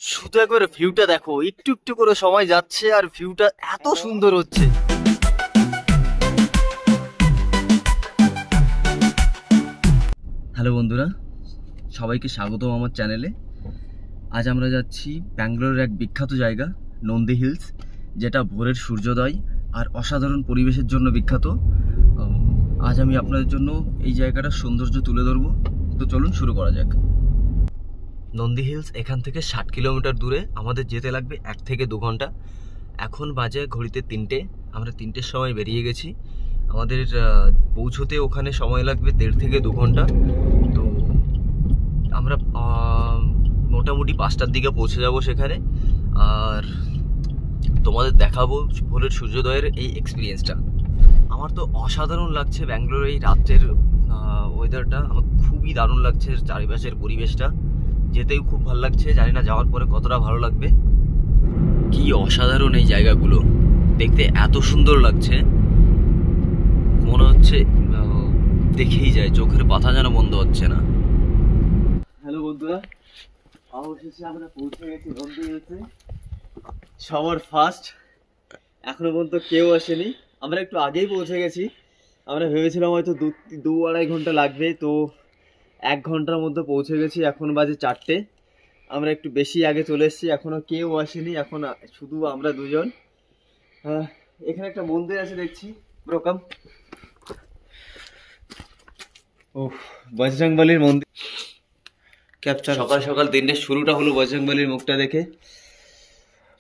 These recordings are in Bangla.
শুধু একবার ভিউটা দেখো, একটু একটু করে সময় যাচ্ছে আর ভিউটা এত সুন্দর হচ্ছে। হ্যালো বন্ধুরা, সবাইকে স্বাগতম আমার চ্যানেলে। আজ আমরা যাচ্ছি ব্যাঙ্গালোরের এক বিখ্যাত জায়গা নন্দী হিলস, যেটা ভোরের সূর্যোদয় আর অসাধারণ পরিবেশের জন্য বিখ্যাত। আজ আমি আপনাদের জন্য এই জায়গাটার সৌন্দর্য তুলে ধরবো। তো চলুন শুরু করা যাক। নন্দী হিলস এখান থেকে 60 কিলোমিটার দূরে, আমাদের যেতে লাগবে 1 থেকে 2 ঘন্টা। এখন বাজে ঘড়িতে 3টে, আমরা 3টের সময় বেরিয়ে গেছি। আমাদের পৌঁছতে ওখানে সময় লাগবে 1.5 থেকে 2 ঘন্টা। তো আমরা মোটামুটি 5টার দিকে পৌঁছে যাব সেখানে, আর তোমাদের দেখাবো ভোরের সূর্যোদয়ের এই এক্সপিরিয়েন্সটা। আমার তো অসাধারণ লাগছে ব্যাঙ্গালোর এই রাত্রের ওয়েদারটা, আমার খুবই দারুণ লাগছে। চারিপাশের পরিবেশটা যেতেও খুব ভালো লাগছে, জানি না যাওয়ার পরে কতটা ভালো লাগবে। কি অসাধারণ এই জায়গাগুলো, দেখতে এত সুন্দর লাগছে, মনে হচ্ছে দেখেই যায়, চোখের পাতা যেন বন্ধ হচ্ছে না। হ্যালো বন্ধুরা, অবশেষে আমরা পৌঁছে গেছি নন্দী হিলসে, সবার ফার্স্ট। এখনো পর্যন্ত কেউ আসেনি, আমরা একটু আগেই পৌঁছে গেছি। আমরা ভেবেছিলাম হয়তো 2-2.5 ঘন্টা লাগবে, তো 1 ঘন্টার মধ্যে পৌঁছে গেছি। এখন বাজে 4টে, আমরা একটু বেশি আগে চলে এসেছি, এখনো কেউ আসেনি, এখন শুধু আমরা দুজন। এখানে একটা মন্দির আছে দেখছি, ব্রোকাম ও বজরংবলীর মন্দির। ক্যাপচার সকাল সকাল দিনের শুরুটা হলো বজরংবলীর মুখটা দেখে।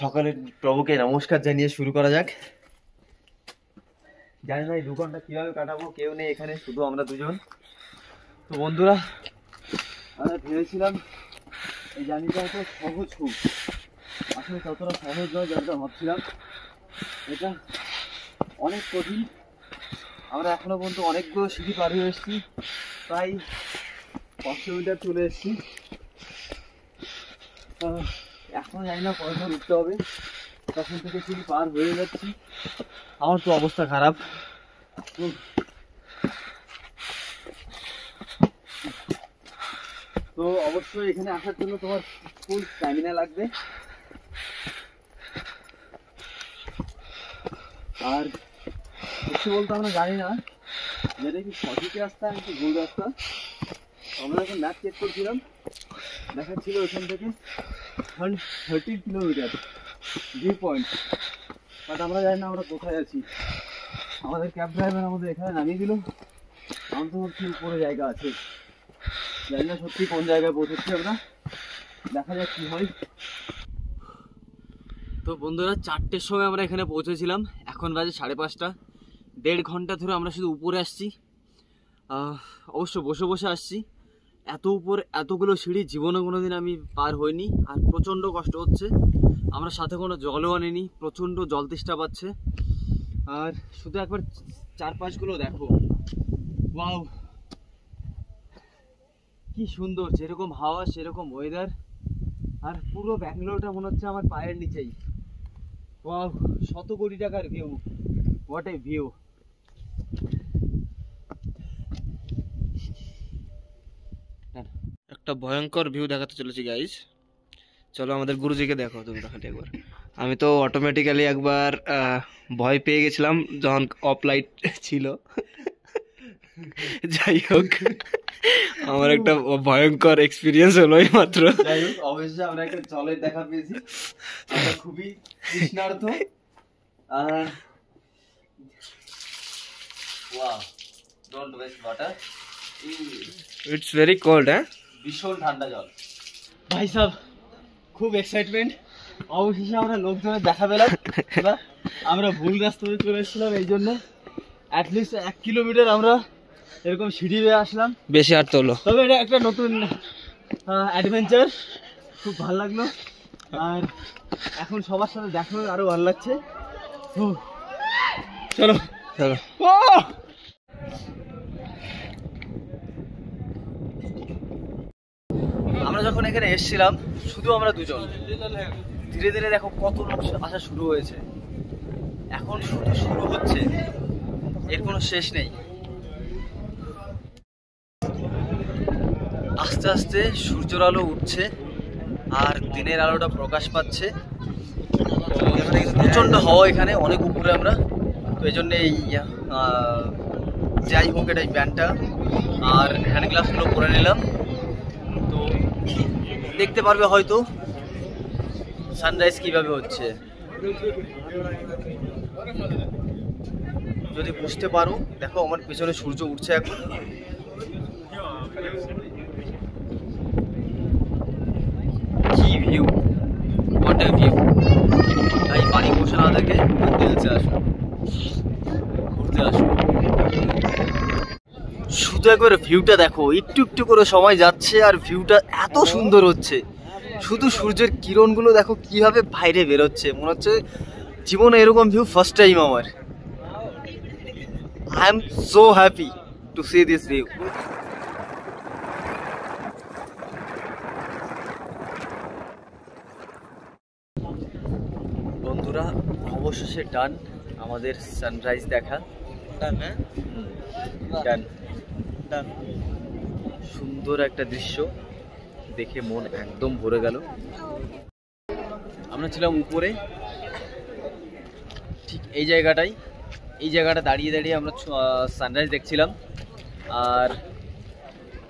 সকালে প্রভুকে নমস্কার জানিয়ে শুরু করা যাক। জানি না এই 2 ঘন্টা কিভাবে কাটাবো, কেউ নেই এখানে, শুধু আমরা দুজন। তো বন্ধুরা, আমরা ভেবেছিলাম এই জার্নিটা হয়তো সহজ, খুব আসলে ততটা সহজ নয় যতটা ভাবছিলাম। এটা অনেক কঠিন। আমরা এখনো পর্যন্ত অনেকগুলো সিঁড়ি পার হয়ে এসেছি, প্রায় 500 মিটার চলে এসেছি। এখন জানি না কতক্ষণ উঠতে হবে, তখন থেকে সিঁড়ি পার হয়ে যাচ্ছি। আমার তো অবস্থা খারাপ। তো অবশ্যই এখানে আসার জন্য তোমার ফুল স্ট্যামিনা লাগবে। আর কিছু বলতে আমরা জানি না যেটা কি সঠিক রাস্তা নাকি ভুল রাস্তা। আমরা যখন ম্যাপ চেক করছিলাম দেখাচ্ছিল ওখান থেকে 13 কিলোমিটার ভিউ পয়েন্ট, বাট আমরা জানি না আমরা কোথায় আছি। আমাদের ক্যাব ড্রাইভার আমাদের এখানে নামিয়ে দিল, আমরা তো ভাবছি উপরে জায়গা আছে, জানি না সত্যি কোন জায়গায় পৌঁছচ্ছি আমরা, দেখা যাক কি হয়। তো বন্ধুরা, 4টের সময় আমরা এখানে পৌঁছেছিলাম, এখন বাজে 5:30। 1.5 ঘন্টা ধরে আমরা শুধু উপরে আসছি, অবশ্য বসে বসে আসছি। এত উপর এতগুলো সিঁড়ি জীবনে কোনোদিন আমি পার হইনি, আর প্রচণ্ড কষ্ট হচ্ছে। আমরা সাথে কোনো জলও আনিনি, প্রচণ্ড জল তেষ্টা পাচ্ছে। আর শুধু একবার চারপাশগুলো দেখো, ওয়াও কি সুন্দর, যেরকম হাওয়া সেরকম ওয়েদার, আর পুরো ব্যাঙ্গালোরটা মনে হচ্ছে আমার পায়ের নিচেই। ওয়াও, 100 কোটি টাকার ভিউ, হোয়াট এ ভিউ। একটা ভয়ঙ্কর ভিউ দেখাতে চলেছি গাইস। চলো আমাদের গুরুজিকে দেখো তোমরা খালি একবার। আমি তো অটোমেটিক্যালি একবার ভয় পেয়ে গেছিলাম যখন অফ লাইট ছিল। যাই হোক, আমার একটা ভয়ঙ্কর এক্সপিরিয়েন্স হলো এই মাত্র। যাই হোক, অবশ্যই আমরা একটা জলের দেখা পেয়েছি, আমরা খুবই তৃষ্ণার্ত। আর wow, don't waste water, it's very cold. ভীষণ ঠান্ডা জল ভাই সাহেব, খুব এক্সাইটমেন্ট। অবশেষে আমরা লোকজনের দেখা পেলাম। আমরা ভুল রাস্তাতে চলে এসেছিলাম, এই জন্য অ্যাটলিস্ট 1 কিলোমিটার আমরা এরকম সিঁড়ি বেয়ে আসলাম, বেশি হাঁটতে হলো। তবে এটা একটা নতুন অ্যাডভেঞ্চার, খুব ভালো লাগলো। আর এখন সবার সাথে দেখা হয়ে আরো ভালো লাগছে। চলো চলো। আমরা যখন এখানে এসেছিলাম শুধু আমরা দুজন, ধীরে ধীরে দেখো কত লোক আসা শুরু হয়েছে। এখন শুধু শুরু হচ্ছে, এর কোনো শেষ নেই। আস্তে আস্তে সূর্যের আলো উঠছে, আর দিনের আলোটা প্রকাশ পাচ্ছে। প্রচণ্ড হাওয়া এখানে, অনেক উপরে আমরা, তো এই জন্যে যাই হোক এটাই ব্যান্ডটা আর হ্যান্ড গ্লাভসগুলো পরে নিলাম। তো দেখতে পারবে হয়তো সানরাইজ কিভাবে হচ্ছে, যদি বুঝতে পারো। দেখো আমার পেছনে সূর্য উঠছে এখন। কি ভিউ, হোয়াট এ ভিউ। তাই বাড়ি বসে না থেকে দিলসে আসো, ঘুরতে আসো। শুধু একবার ভিউটা দেখো, একটু একটু করে সময় যাচ্ছে আর ভিউটা এত সুন্দর হচ্ছে। শুধু সূর্যের কিরণগুলো দেখো কিভাবে বাইরে বেরোচ্ছে, মনে হচ্ছে জীবনে এরকম ভিউ ফার্স্ট টাইম আমার। I am so happy to see this view. বন্ধুরা অবশেষে ডান আমাদের সানরাইজ দেখা। ডান, হ্যাঁ ডান ডান। সুন্দর একটা দৃশ্য দেখে মন একদম ভরে গেল। আমরা ছিলাম উপরে, ঠিক এই জায়গাটা দাঁড়িয়ে দাঁড়িয়ে আমরা সানরাইজ দেখছিলাম। আর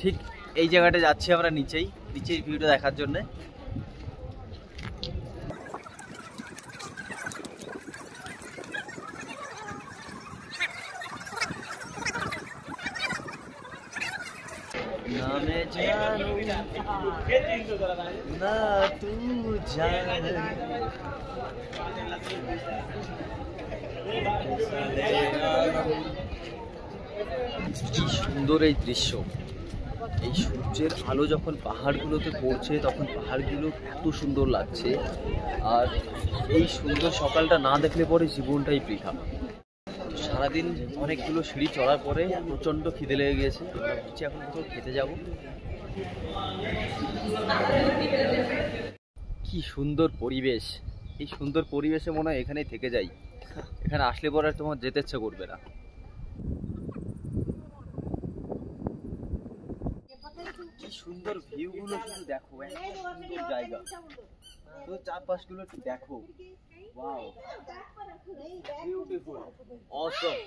ঠিক এই জায়গাটা যাচ্ছি আমরা নিচের ভিউটা দেখার জন্যে। ना मैं जानूं ना तू जाने, কি সুন্দর এই দৃশ্য। এই সূর্যের আলো যখন পাহাড়গুলোতে পড়ছে তখন পাহাড়গুলো এত সুন্দর লাগছে। আর এই সুন্দর সকালটা না দেখলে পরে জীবনটাই বৃথা। সারাদিন অনেকগুলো সিঁড়ি চড়ার পরে প্রচণ্ড খিদে লেগে গিয়েছে। আমরা ভাবছি এখন কোথাও খেতে যাব। কি সুন্দর পরিবেশ, এই সুন্দর পরিবেশে মনে হয় এখানেই থেকে যাই। এখানে আসলে পরে আর তোমার যেতে ইচ্ছে করবে না। কি সুন্দর ভিউ গুলো শুধু দেখো, এত সুন্দর জায়গা। তো চারপাশগুলো একটু দেখো। ওয়াও, বিউটিফুল, অসম।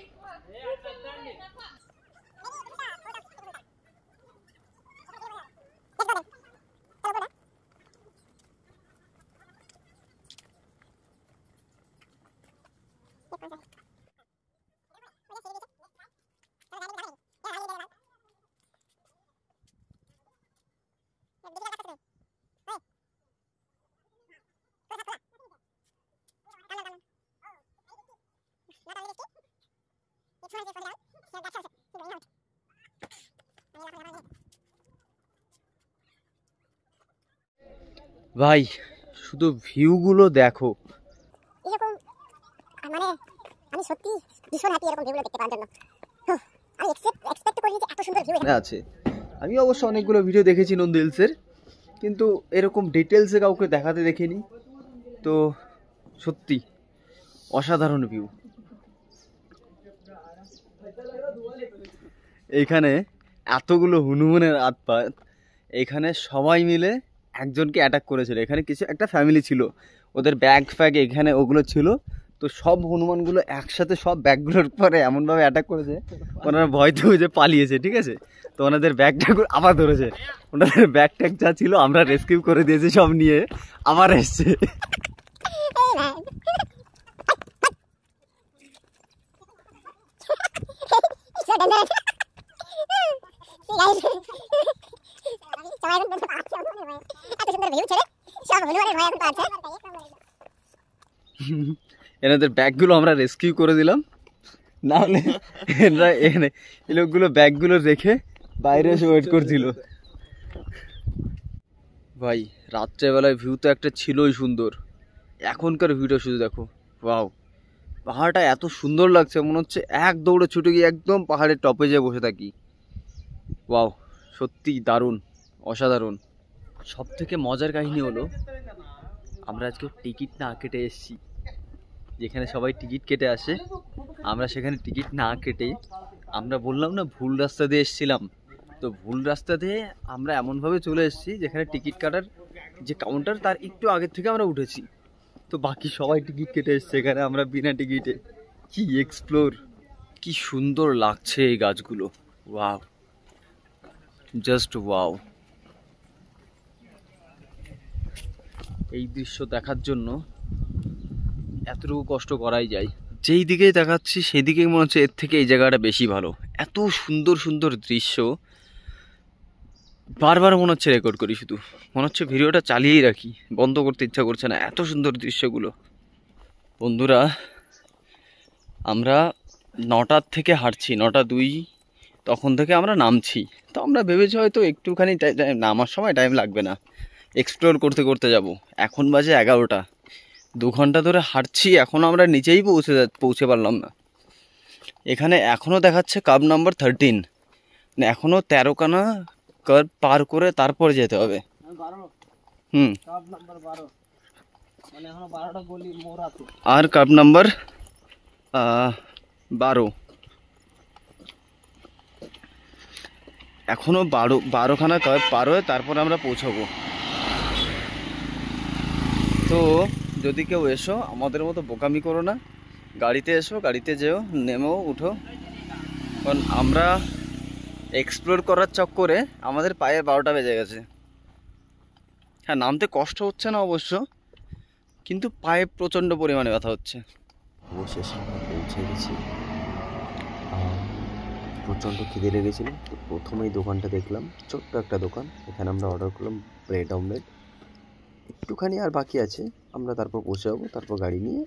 ভাই শুধু ভিউগুলো দেখো। এরকম মানে আমি সত্যি ভীষণ হ্যাপি এরকম ভিউগুলো দেখতে পাওয়ার জন্য। আমি এক্সপেক্ট করিনি যে এত সুন্দর ভিউ আছে। আমি অবশ্য অনেকগুলো ভিডিও দেখেছি নন্দী হিলসের, কিন্তু এরকম ডিটেলসে কাউকে দেখাতে দেখিনি। তো সত্যি অসাধারণ ভিউ। এইখানে এতগুলো হনুমানের আতপাত, এখানে সবাই মিলে একজনকে অ্যাটাক করেছিল। এখানে কিছু একটা ফ্যামিলি ছিল, ওদের ব্যাগ ফ্যাগ এখানে ওগুলো ছিল। তো সব হনুমানগুলো একসাথে সব ব্যাগগুলোর পরে এমনভাবে অ্যাটাক করেছে, ওনারা ভয় তো যে পালিয়েছে, ঠিক আছে। তো ওনাদের ব্যাগটা আবার ধরেছে, ওনাদের ব্যাগ ট্যাগ যা ছিল আমরা রেস্কিউ করে দিয়েছি, সব নিয়ে আবার এসছে। এনাদের ব্যাগগুলো আমরা রেস্কিউ করে দিলাম, না হলে এরা এই লোকগুলো ব্যাগগুলো রেখে বাইরে এসে ওয়েট করছিল। ভাই রাত্রেবেলায় ভিউ তো একটা ছিলই সুন্দর, এখনকার ভিউটা শুধু দেখো। ওয়াও, পাহাড়টা এত সুন্দর লাগছে, মনে হচ্ছে এক দৌড়ে ছুটে গিয়ে একদম পাহাড়ের টপে যেয়ে বসে থাকি। ওয়াও, সত্যি দারুণ, অসাধারণ। সব থেকে মজার কাহিনী হলো আমরা আজকে টিকিট না কেটে এসেছি। যেখানে সবাই টিকিট কেটে আসে, আমরা সেখানে টিকিট না কেটে, আমরা বললাম না ভুল রাস্তা দিয়ে এসেছিলাম, তো ভুল রাস্তা দিয়ে আমরা এমনভাবে চলে এসেছি যেখানে টিকিট কাটার যে কাউন্টার তার একটু আগের থেকে আমরা উঠেছি। তো বাকি সবাই টিকিট কেটে এসছে, এখানে আমরা বিনা টিকিটে। কি এক্সপ্লোর, কি সুন্দর লাগছে এই গাছগুলো, ওয়াও, জাস্ট ওয়াও। এই দৃশ্য দেখার জন্য এতটুকু কষ্ট করাই যায়। যেই দিকেই দেখাচ্ছি সেই দিকেই মনে হচ্ছে এর থেকে এই জায়গাটা বেশি ভালো। এত সুন্দর সুন্দর দৃশ্য, বারবার মনে হচ্ছে রেকর্ড করি, শুধু মনে হচ্ছে ভিডিওটা চালিয়েই রাখি, বন্ধ করতে ইচ্ছা করছে না, এত সুন্দর দৃশ্যগুলো। বন্ধুরা, আমরা 9টার থেকে হাঁটছি, 9:02 তখন থেকে আমরা নামছি। তো আমরা ভেবেছি হয়তো একটুখানি নামার সময় টাইম লাগবে না, এক্সপ্লোর করতে করতে যাব। এখন বাজে 11টা, 2 ঘন্টা ধরে হাঁটছি, এখনও আমরা নিচেই পৌঁছে পারলাম না। এখানে এখনও দেখাচ্ছে কার্ভ নাম্বার 13, মানে এখনও 13খানা কার্ভ পার করে তারপর যেতে হবে। আর কার্ভ নাম্বার 12, এখনো 12খানা কার্ভ পার হয়ে তারপর আমরা পৌঁছাবো। তো যদি কেউ এসো, আমাদের মতো বোকামি করো না, গাড়িতে এসো, গাড়িতে যেও, নেমো, উঠো। কারণ আমরা এক্সপ্লোর করার চক্করে আমাদের পায়ে 12টা বেজে গেছে। হ্যাঁ, নামতে কষ্ট হচ্ছে না অবশ্য, কিন্তু পায়ে প্রচণ্ড পরিমাণে ব্যথা হচ্ছে। অবশেষে আমরা পৌঁছে গেছি। প্রচণ্ড খিদে লেগেছিল, তো প্রথমেই দোকানটা দেখলাম, ছোট্ট একটা দোকান। এখানে আমরা অর্ডার করলাম ব্রেড অমলেট। একটুখানি আর বাকি আছে, আমরা তারপর পৌঁছে যাবো, তারপর গাড়ি নিয়ে